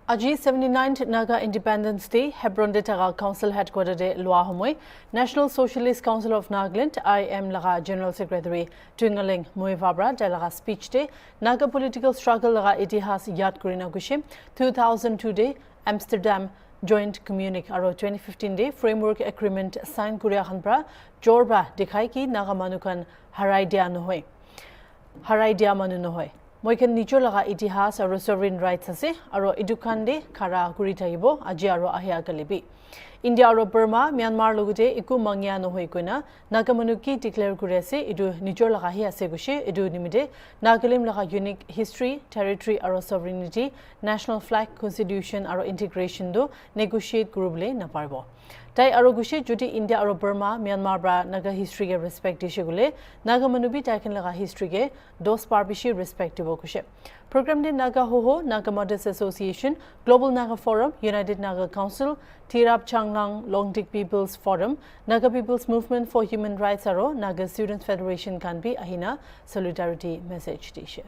Aji 79th Naga Independence Day, Hebron de Taga Council Headquarter de Lua Homoy, National Socialist Council of Nagaland, IM Laga General Secretary Twingaling Muivabra, de Laga Speech Day, Naga Political Struggle Laga Itihas Yad Kurina Gushim, 2002 Day, Amsterdam Joint Communique Aro 2015 Day, Framework Agreement Sign Kuria Hanbra, Jorba Dikhaiki Naga Manukan Harai Dia Nohoy. Harai Dia Manu Nohoy. Moikan nicho laga itihas aro sovereign rights ase aro idukande khara kuri thaibo aji aro ahya kalibi India aro Burma Myanmar logute iku mangya no hoi koina nagamanuki declare kuri ase idu nicho laga hi ase gushe idu nimide Nagalim laga unique history territory aro sovereignty national flag constitution aro integration do negotiate kurubule na parbo Tai aro gushe jodi India aro Burma Myanmar bra naga history ge respect dishigule naga manubi taiken laga history ge dos parbishi respective gushe program de Naga Hoho Naga Mothers Association Global Naga Forum United Naga Council Tirap Changlang Longdik People's Forum Naga People's Movement for Human Rights aro Naga Students Federation can be ahina solidarity message dishe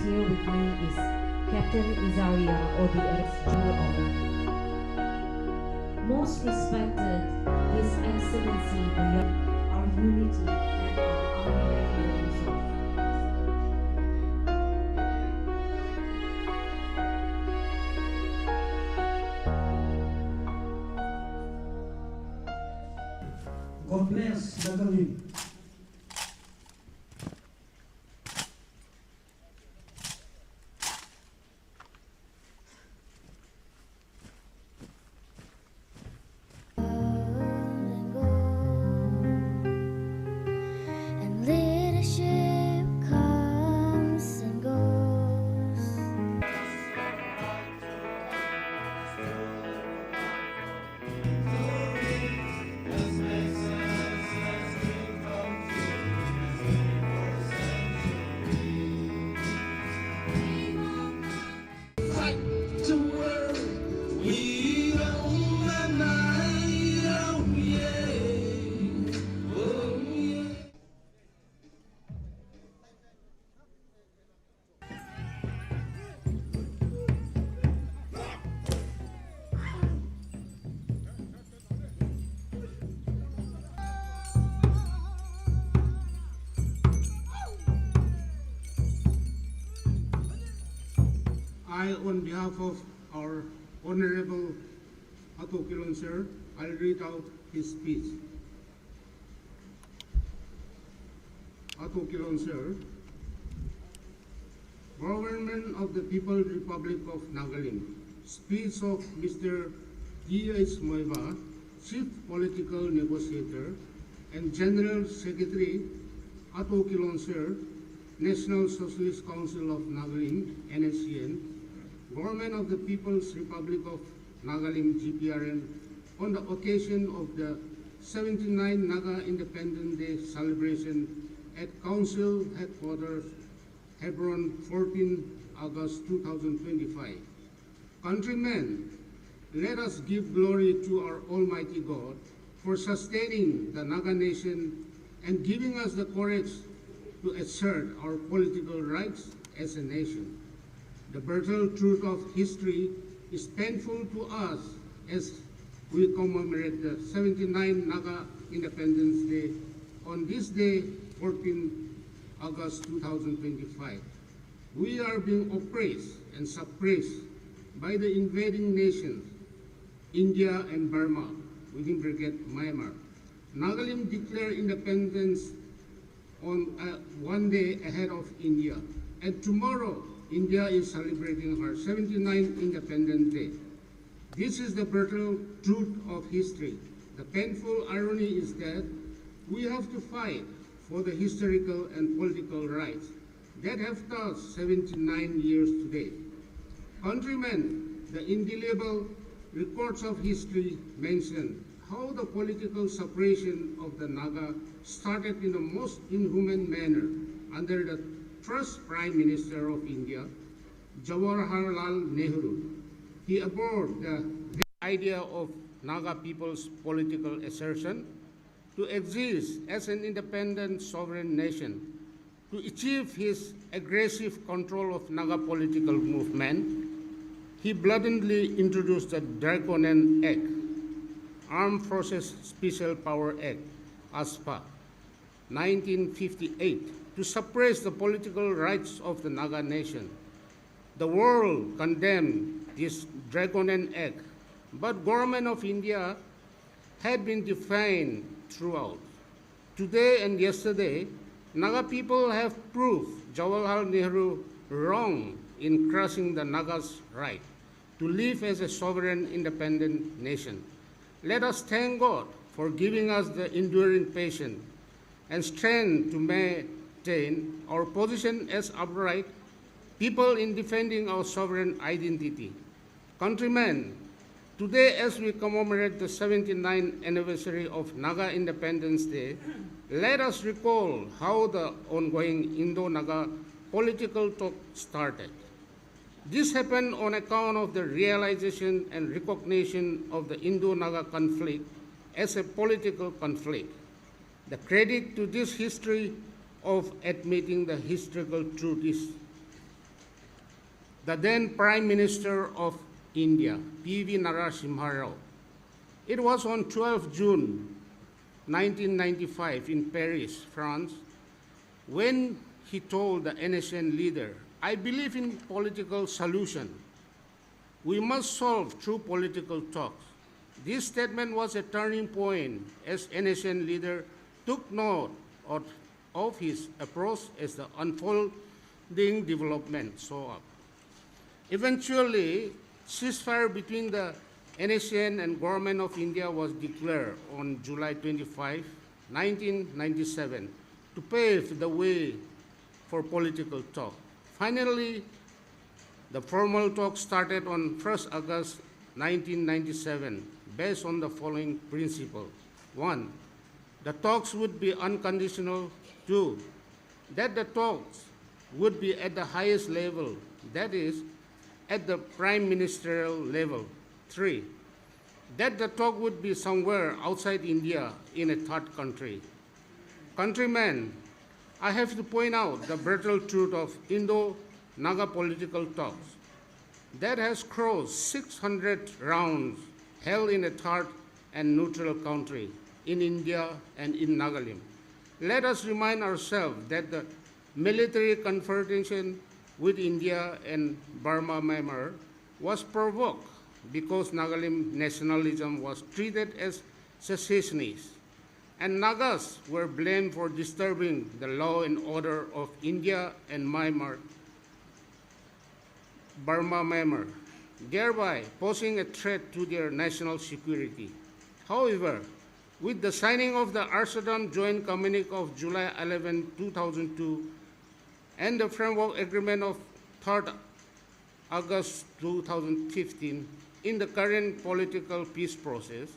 Here with me is Captain Izaria ODS Jewel. Most respected, His Excellency, our unity and our unwavering resolve. God bless Nagaland. I, on behalf of our Honorable Ato Kilon Sir, I'll read out his speech. Ato Kilon Sir, Government of the People's Republic of Nagaland, speech of Mr. D.H. Moiva, Chief Political Negotiator and General Secretary Ato Kilon Sir, National Socialist Council of Nagaland, Nscn, Government of the People's Republic of Nagaland, GTPL, on the occasion of the 79th Naga Independence Day celebration at Council Headquarters, Hebron, 14 August 2025. Countrymen, let us give glory to our Almighty God for sustaining the Naga nation and giving us the courage to assert our political rights as a nation. The brutal truth of history is painful to us as we commemorate the 79th Naga Independence Day on this day, 14 August 2025. We are being oppressed and suppressed by the invading nations, India and Burma, within bracket Myanmar. Nagalim declared independence on one day ahead of India. And tomorrow, India is celebrating her 79th Independence Day. This is the brutal truth of history. The painful irony is that we have to fight for the historical and political rights that have passed 79 years today. Countrymen, the indelible records of history mention how the political separation of the Naga started in the most inhuman manner under the first Prime Minister of India, Jawaharlal Nehru. He abhorred the idea of Naga people's political assertion to exist as an independent sovereign nation. To achieve his aggressive control of Naga political movement, he blatantly introduced the Draconian Act, Armed Forces Special Power Act, ASPA, 1958, to suppress the political rights of the Naga nation. The world condemned this Draconian Act, but government of India had been defiant throughout. Today and yesterday, Naga people have proved Jawaharlal Nehru wrong in crushing the Nagas' right to live as a sovereign independent nation. Let us thank God for giving us the enduring patience and strength to maintain our position as upright people in defending our sovereign identity. Countrymen, today as we commemorate the 79th anniversary of Naga Independence Day, let us recall how the ongoing Indo-Naga political talk started. This happened on account of the realization and recognition of the Indo-Naga conflict as a political conflict. The credit to this history of admitting the historical truth is the then Prime Minister of India, P.V. Narasimha Rao. It was on 12 June 1995 in Paris, France, when he told the Nscn leader, "I believe in political solution. We must solve through political talks." This statement was a turning point as Nscn leader took note of his approach as the unfolding development saw up. Eventually, ceasefire between the Nscn and Government of India was declared on July 25, 1997, to pave the way for political talk. Finally, the formal talk started on 1st August 1997, based on the following principle. 1. The talks would be unconditional. 2. That the talks would be at the highest level, that is, at the prime ministerial level. 3. That the talk would be somewhere outside India in a third country. Countrymen, I have to point out the brutal truth of Indo-Naga political talks that has crossed 600 rounds held in a third and neutral country, in India and in Nagalim. Let us remind ourselves that the military confrontation with India and Burma Myanmar was provoked because Nagalim nationalism was treated as secessionist, and Nagas were blamed for disturbing the law and order of India and Burma Myanmar, thereby posing a threat to their national security. However, with the signing of the Amsterdam Joint Communique of July 11, 2002, and the Framework Agreement of 3rd August 2015, in the current political peace process,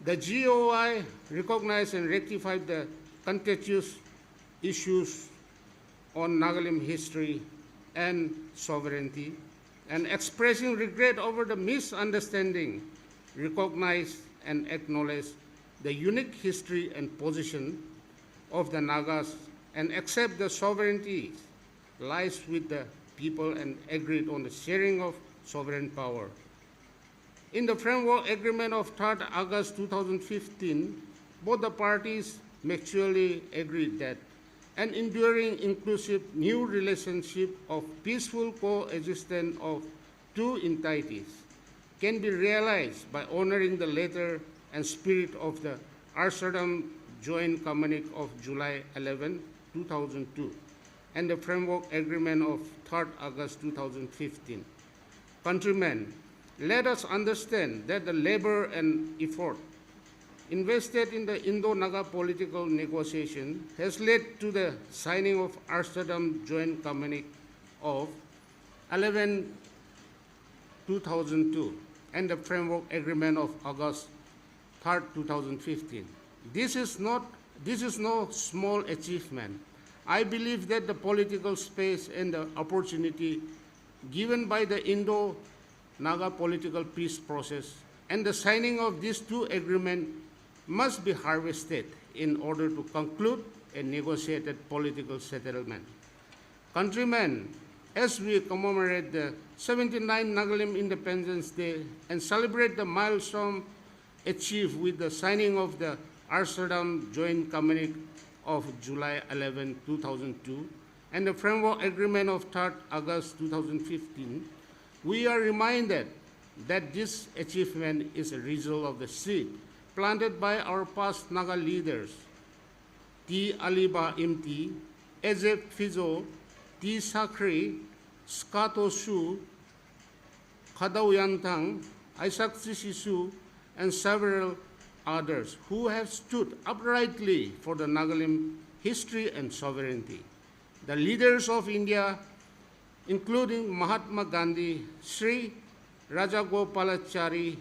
the GOI recognized and rectified the contentious issues on Nagalim history and sovereignty, and expressing regret over the misunderstanding, recognized and acknowledged the unique history and position of the Nagas, and accept the sovereignty lies with the people, and agreed on the sharing of sovereign power. In the Framework Agreement of 3rd August 2015, both the parties mutually agreed that an enduring, inclusive, new relationship of peaceful coexistence of two entities can be realized by honoring the letter and spirit of the Amsterdam Joint Communique of July 11, 2002, and the Framework Agreement of 3rd August 2015. Countrymen, let us understand that the labor and effort invested in the Indo-Naga political negotiation has led to the signing of Amsterdam Joint Communique of 11, 2002 and the Framework Agreement of August 3rd, 2015. This is no small achievement. I believe that the political space and the opportunity given by the Indo-Naga political peace process and the signing of these two agreements must be harvested in order to conclude a negotiated political settlement. Countrymen, as we commemorate the 79th Nagalim Independence Day and celebrate the milestone achieved with the signing of the Amsterdam Joint Communique of July 11, 2002, and the Framework Agreement of 3rd August 2015, we are reminded that this achievement is a result of the seed planted by our past Naga leaders, T. Aliba Imti, Ezep Fizo, T. Sakri, Skato Su, Khadaw Yantang, Isaac Sisisu, and several others who have stood uprightly for the Nagalim history and sovereignty. The leaders of India, including Mahatma Gandhi, Sri Rajagopalachari,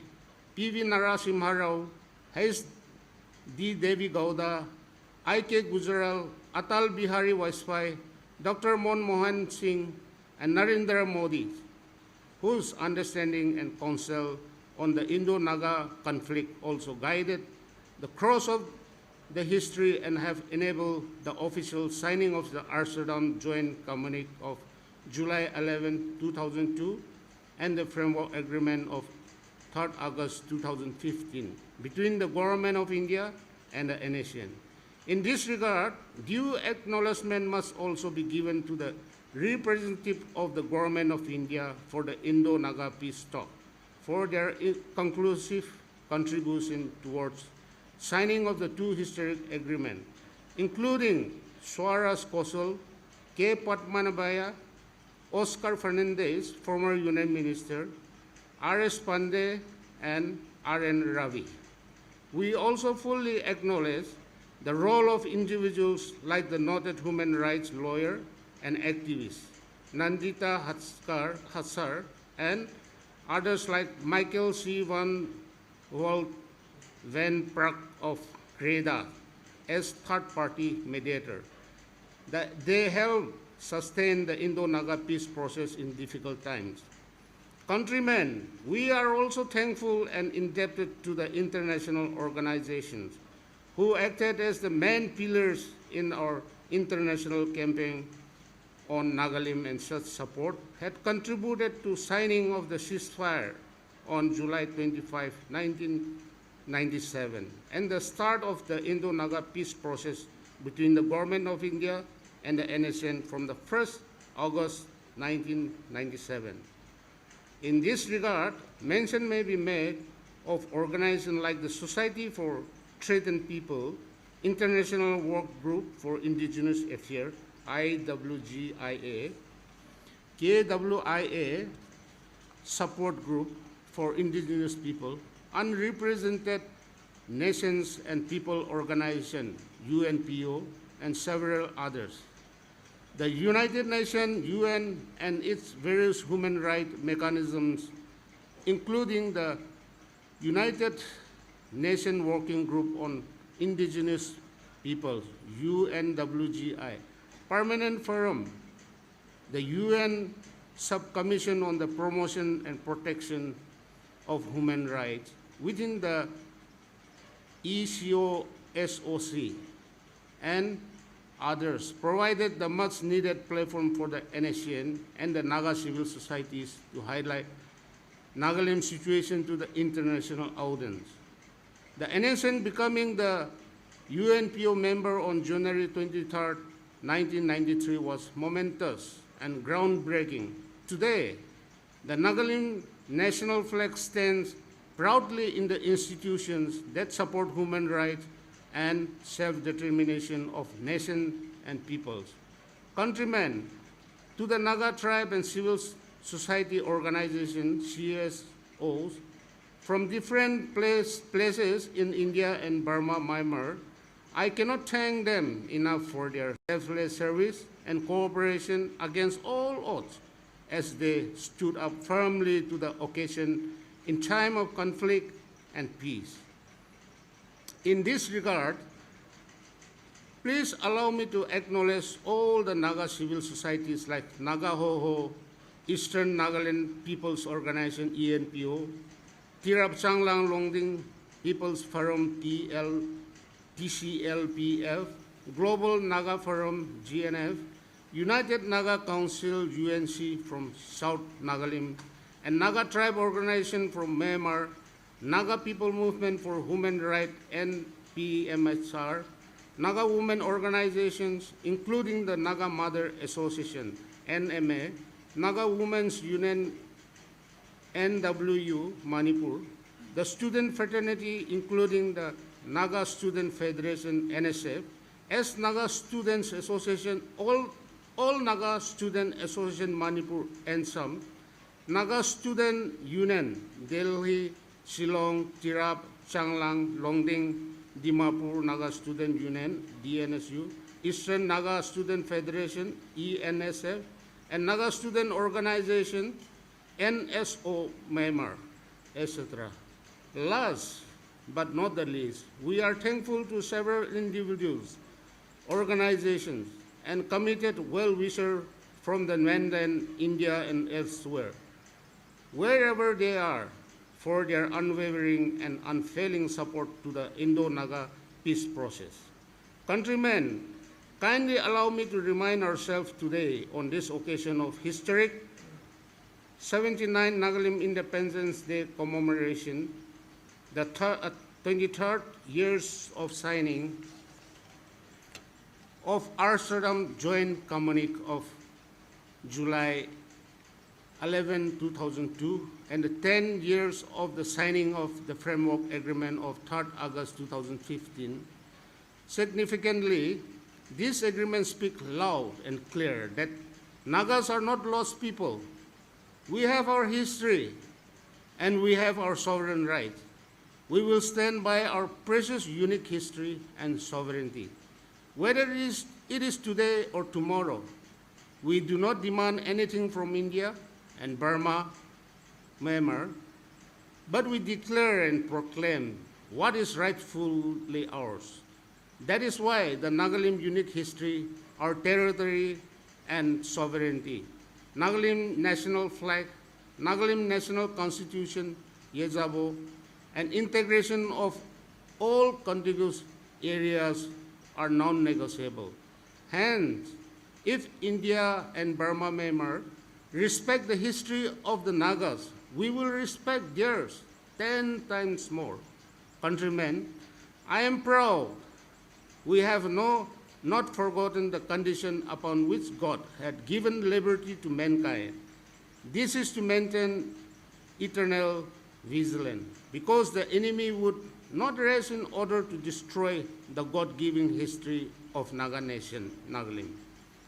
P.V. Narasimha Rao, H. D. Devi Gowda, I.K. Gujaral, Atal Bihari Vajpayee, Dr. Manmohan Singh, and Narendra Modi, whose understanding and counsel on the Indo-Naga conflict also guided the course of the history and have enabled the official signing of the Amsterdam Joint Communique of July 11, 2002, and the Framework Agreement of 3rd August 2015 between the Government of India and the Nscn. In this regard, due acknowledgement must also be given to the representative of the Government of India for the Indo-Naga peace talk for their conclusive contribution towards signing of the two historic agreements, including Swaras Kosol, K. Padmanabhaya, Oscar Fernandez, former Union Minister, R.S. Pandey, and R.N. Ravi. We also fully acknowledge the role of individuals like the noted human rights lawyer and activist, Nandita Hatsar, and others like Michael C. van Walt Van Praag of Greda as third-party mediator. That they help sustain the Indo-Naga peace process in difficult times. Countrymen, we are also thankful and indebted to the international organizations who acted as the main pillars in our international campaign on Nagalim, and such support had contributed to signing of the ceasefire on July 25, 1997, and the start of the Indo-Naga peace process between the Government of India and the Nscn from the 1st August 1997. In this regard, mention may be made of organizations like the Society for Threatened People, International Work Group for Indigenous Affairs, IWGIA, KWIA, Support Group for Indigenous People, Unrepresented Nations and People Organization, UNPO, and several others. The United Nations, UN, and its various human rights mechanisms, including the United Nations Working Group on Indigenous Peoples, UNWGI, Permanent Forum, the UN Subcommission on the Promotion and Protection of Human Rights within the ECOSOC, and others provided the much-needed platform for the Nscn and the Naga civil societies to highlight Nagalim situation to the international audience. The Nscn becoming the UNPO member on January 23, 1993 was momentous and groundbreaking. Today, The Nagalim national flag stands proudly in the institutions that support human rights and self-determination of nations and peoples. Countrymen, to the Naga tribe and civil society organizations, CSOs, from different places in India and Burma, Myanmar, I cannot thank them enough for their selfless service and cooperation against all odds as they stood up firmly to the occasion in time of conflict and peace. In this regard, please allow me to acknowledge all the Naga civil societies like Naga Hoho, Eastern Nagaland People's Organization ENPO, Tirap Changlang Longding People's Forum TCLPF, Global Naga Forum GNF, United Naga Council UNC from South Nagalim, and Naga Tribe Organization from Myanmar, Naga People Movement for Human Rights NPMHR, Naga Women Organizations, including the Naga Mother Association, NMA, Naga Women's Union, NWU, Manipur, the Student Fraternity, including the Naga Student Federation, NSF, as Naga Students Association, all Naga Student Association, Manipur, and some, Naga Student Union, Delhi, Shillong, Tirap, Changlang, Longding, Dimapur Naga Student Union, DNSU, Eastern Naga Student Federation, ENSF, and Naga Student Organization, NSO Myanmar, etc. Last but not the least, we are thankful to several individuals, organizations, and committed well-wishers from the mainland India and elsewhere, wherever they are, for their unwavering and unfailing support to the Indo-Naga peace process. Countrymen, kindly allow me to remind ourselves today on this occasion of historic 79 Nagalim Independence Day commemoration, the 23rd years of signing of Amsterdam Joint Communique of July 11, 2002, and the 10 years of the signing of the Framework Agreement of 3rd August 2015. Significantly, these agreements speak loud and clear that Nagas are not lost people. We have our history, and we have our sovereign right. We will stand by our precious, unique history and sovereignty. Whether it is today or tomorrow, we do not demand anything from India and Burma, Myanmar, but we declare and proclaim what is rightfully ours. That is why the Nagalim unique history, our territory and sovereignty, Nagalim national flag, Nagalim national constitution, Yezabo, and integration of all contiguous areas are non-negotiable. Hence, if India and Burma, Myanmar respect the history of the Nagas, we will respect theirs 10 times more. Countrymen, I am proud we have not forgotten the condition upon which God had given liberty to mankind. This is to maintain eternal vigilance, because the enemy would not rest in order to destroy the God-given history of Naga nation, Nagalim.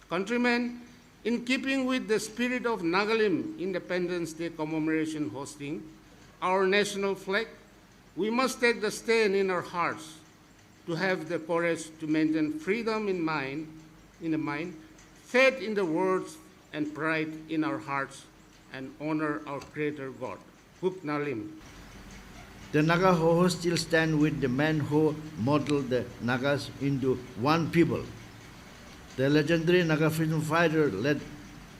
Countrymen, in keeping with the spirit of Nagalim Independence Day commemoration hosting our national flag, we must take the stand in our hearts to have the courage to maintain freedom in the mind, faith in the words, and pride in our hearts, and honor our Creator God. Huk Nalim. The Naga Hoho still stand with the men who modeled the Nagas into one people. The legendary Naga freedom fighter led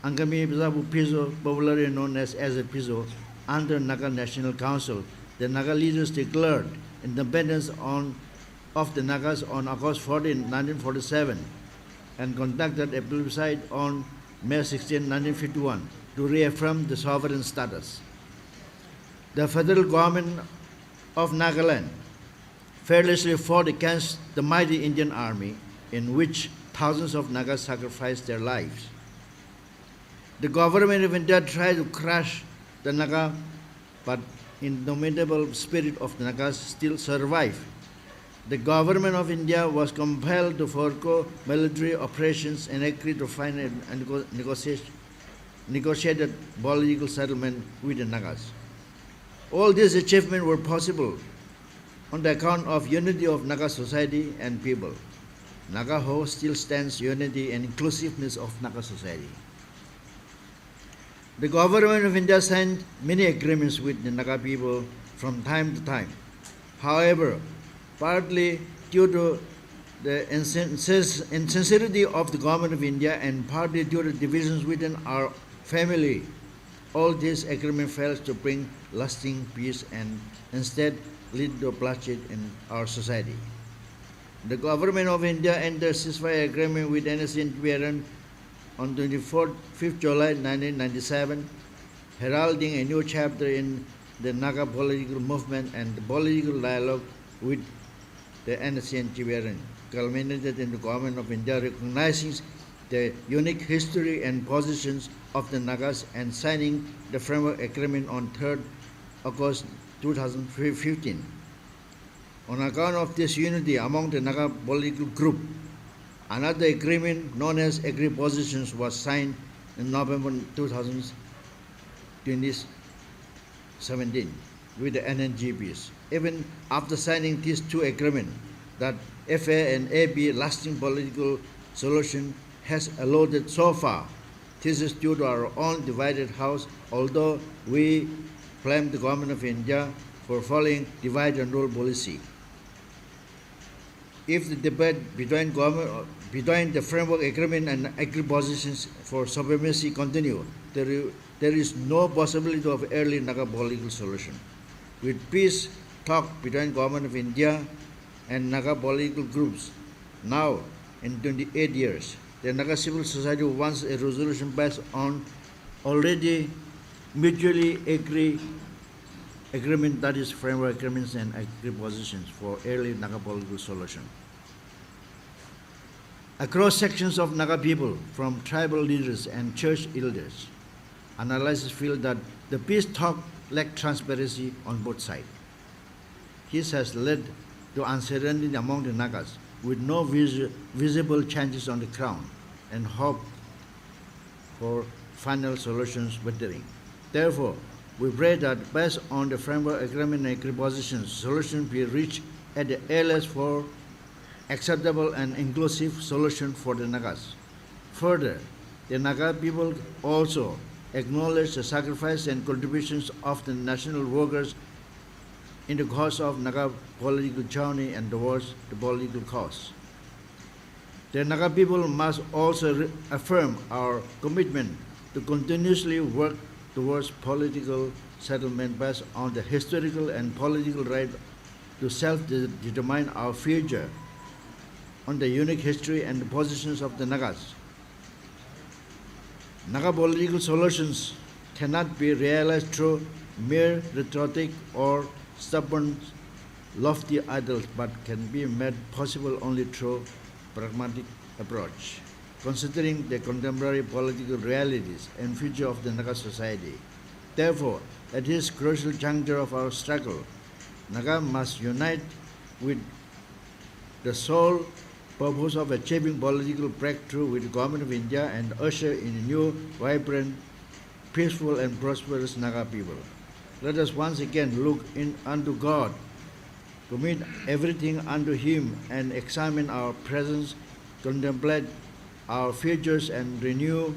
Angami Bizabu Piso, popularly known as a Piso, under Naga National Council. The Naga leaders declared independence of the Nagas on August 14, 1947, and conducted a plebiscite on May 16, 1951, to reaffirm the sovereign status. The federal government of Nagaland fearlessly fought against the mighty Indian army, in which thousands of Nagas sacrificed their lives. The government of India tried to crush the Naga, but indomitable spirit of the Nagas still survive. The government of India was compelled to forego military operations and agree to find a negotiated political settlement with the Nagas. All these achievements were possible on the account of unity of Naga society and people. Naga Ho still stands unity and inclusiveness of Naga society. The government of India signed many agreements with the Naga people from time to time. However, partly due to the insincerity of the government of India and partly due to divisions within our family, all these agreements failed to bring lasting peace and instead lead to bloodshed in our society. The government of India entered ceasefire agreement with Nscn-Im on 5th July 1997, heralding a new chapter in the Naga political movement and the political dialogue with the Nscn-Im, culminated in the government of India recognizing the unique history and positions of the Nagas and signing the framework agreement on 3rd August 2015. On account of this unity among the Naga political group, another agreement known as Agri Positions was signed in November 2017 with the NNGPs. Even after signing these two agreements, that FA and AB lasting political solution has eluded so far. This is due to our own divided house, although we blame the government of India for following divide and rule policy. If the debate between the framework agreement and agri positions for supremacy continue, there is no possibility of early Naga political solution. With peace talk between government of India and Naga political groups now in 28 years, the Naga civil society wants a resolution based on already mutually agreement, that is framework agreements and agri positions for early Naga political solution. Across sections of Naga people, from tribal leaders and church elders, analysis feel that the peace talk lacked transparency on both sides. This has led to uncertainty among the Nagas, with no visible changes on the ground, and hope for final solutions withering. Therefore, we pray that based on the framework agreement and agri positions, solution be reached at the earliest for acceptable and inclusive solution for the Nagas. Further, the Naga people also acknowledge the sacrifice and contributions of the national workers in the course of Naga political journey and towards the political cause. The Naga people must also affirm our commitment to continuously work towards political settlement based on the historical and political right to self-determine our future on the unique history and the positions of the Nagas. Naga political solutions cannot be realized through mere rhetoric or stubborn, lofty ideals, but can be made possible only through pragmatic approach, considering the contemporary political realities and future of the Naga society. Therefore, at this crucial juncture of our struggle, Naga must unite with the sole purpose of achieving political breakthrough with the government of India and usher in a new, vibrant, peaceful and prosperous Naga people. Let us once again look unto God, commit everything unto Him, and examine our presence, contemplate our futures, and renew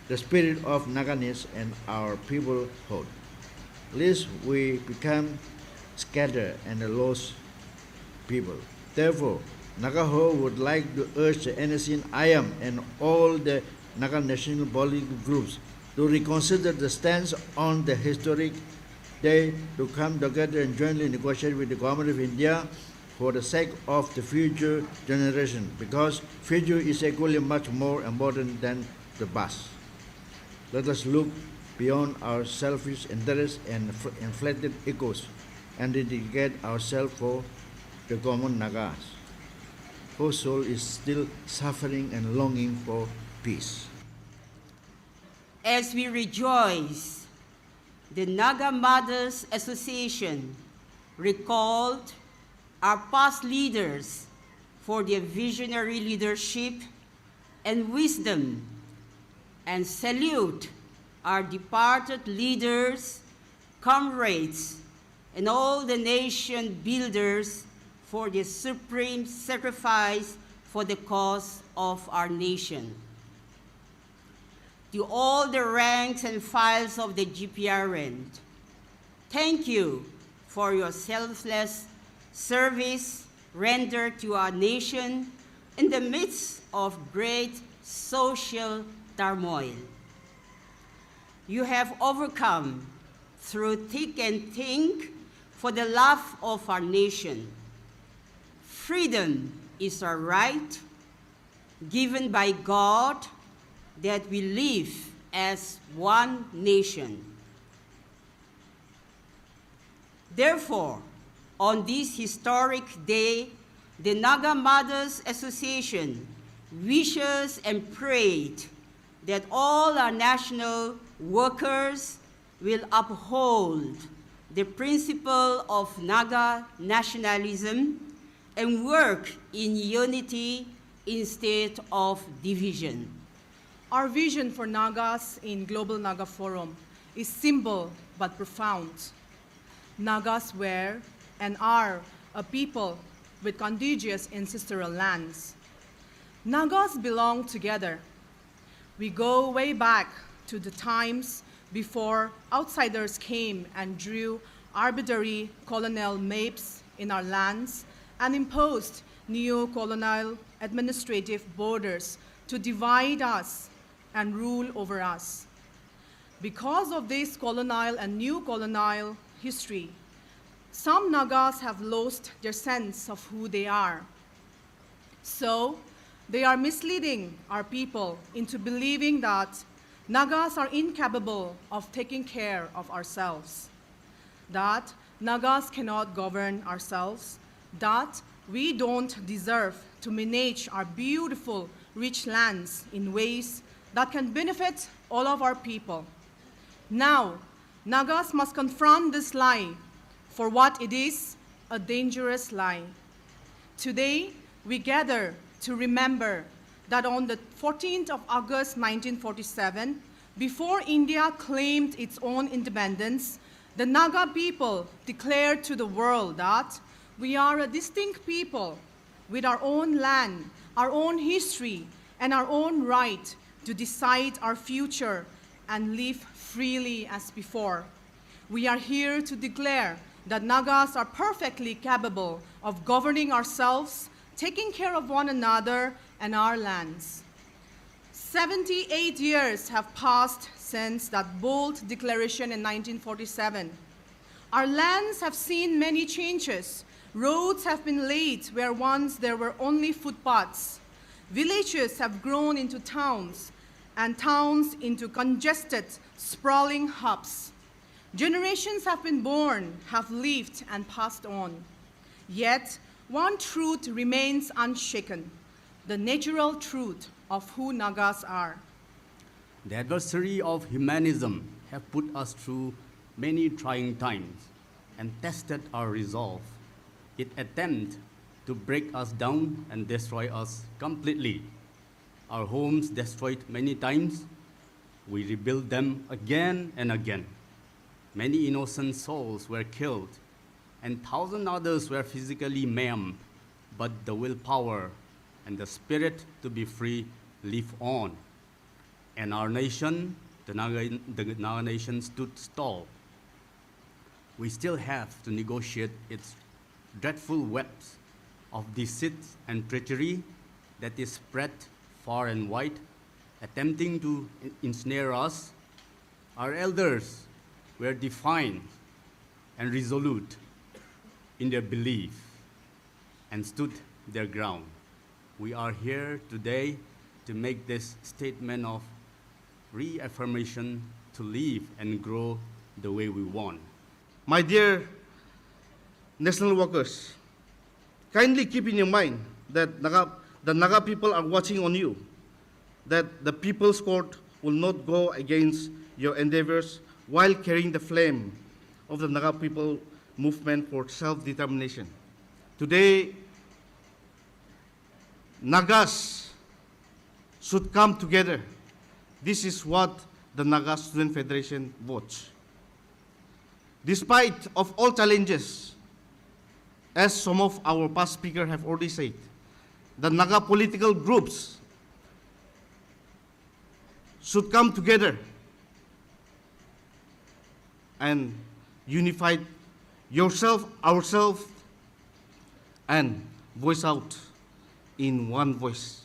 the spirit of Naganese and our peoplehood, lest we become scattered and a lost people. Therefore, Naga Ho would like to urge the Nscn-Im and all the Naga national political groups to reconsider the stance on the historic day to come together and jointly negotiate with the government of India for the sake of the future generation, because future is equally much more important than the past. Let us look beyond our selfish interests and inflated egos and dedicate ourselves for the common Nagas, whose soul is still suffering and longing for peace. As we rejoice, the Naga Mothers Association recalled our past leaders for their visionary leadership and wisdom, and salute our departed leaders, comrades, and all the nation builders for their supreme sacrifice for the cause of our nation. To all the ranks and files of the GPRN, thank you for your selfless service rendered to our nation in the midst of great social turmoil. You have overcome through thick and thin for the love of our nation. Freedom is our right, given by God, that we live as one nation. Therefore, on this historic day, the Naga Mothers Association wishes and prayed that all our national workers will uphold the principle of Naga nationalism and work in unity instead of division. Our vision for Nagas in Global Naga Forum is simple but profound. Nagas were and are a people with contiguous ancestral lands. Nagas belong together. We go way back to the times before outsiders came and drew arbitrary colonial maps in our lands and imposed neo-colonial administrative borders to divide us and rule over us. Because of this colonial and neo-colonial history, some Nagas have lost their sense of who they are. So, they are misleading our people into believing that Nagas are incapable of taking care of ourselves, that Nagas cannot govern ourselves, that we don't deserve to manage our beautiful, rich lands in ways that can benefit all of our people. Now, Nagas must confront this lie for what it is, a dangerous lie. Today, we gather to remember that on the 14th of August 1947, before India claimed its own independence, the Naga people declared to the world that we are a distinct people with our own land, our own history, and our own right to decide our future and live freely as before. We are here to declare that Nagas are perfectly capable of governing ourselves, taking care of one another and our lands. 78 years have passed since that bold declaration in 1947. Our lands have seen many changes. Roads have been laid where once there were only footpaths. Villages have grown into towns, and towns into congested, sprawling hubs. Generations have been born, have lived, and passed on. Yet, one truth remains unshaken, the natural truth of who Nagas are. The adversary of humanism have put us through many trying times and tested our resolve. It attempted to break us down and destroy us completely. Our homes destroyed many times. We rebuilt them again and again. Many innocent souls were killed, and 1,000 others were physically maimed, but the willpower and the spirit to be free live on. And our nation, the Naga nation, stood tall. We still have to negotiate its dreadful webs of deceit and treachery that is spread far and wide, attempting to ensnare us. Our elders were defiant and resolute in their belief and stood their ground. We are here today to make this statement of reaffirmation to live and grow the way we want. My dear national workers, kindly keep in your mind that the Naga people are watching on you, that the People's Court will not go against your endeavors while carrying the flame of the Naga people movement for self-determination. Today, Nagas should come together. This is what the Naga Student Federation votes. Despite of all challenges, as some of our past speakers have already said, the Naga political groups should come together and unify yourself, ourselves, and voice out in one voice.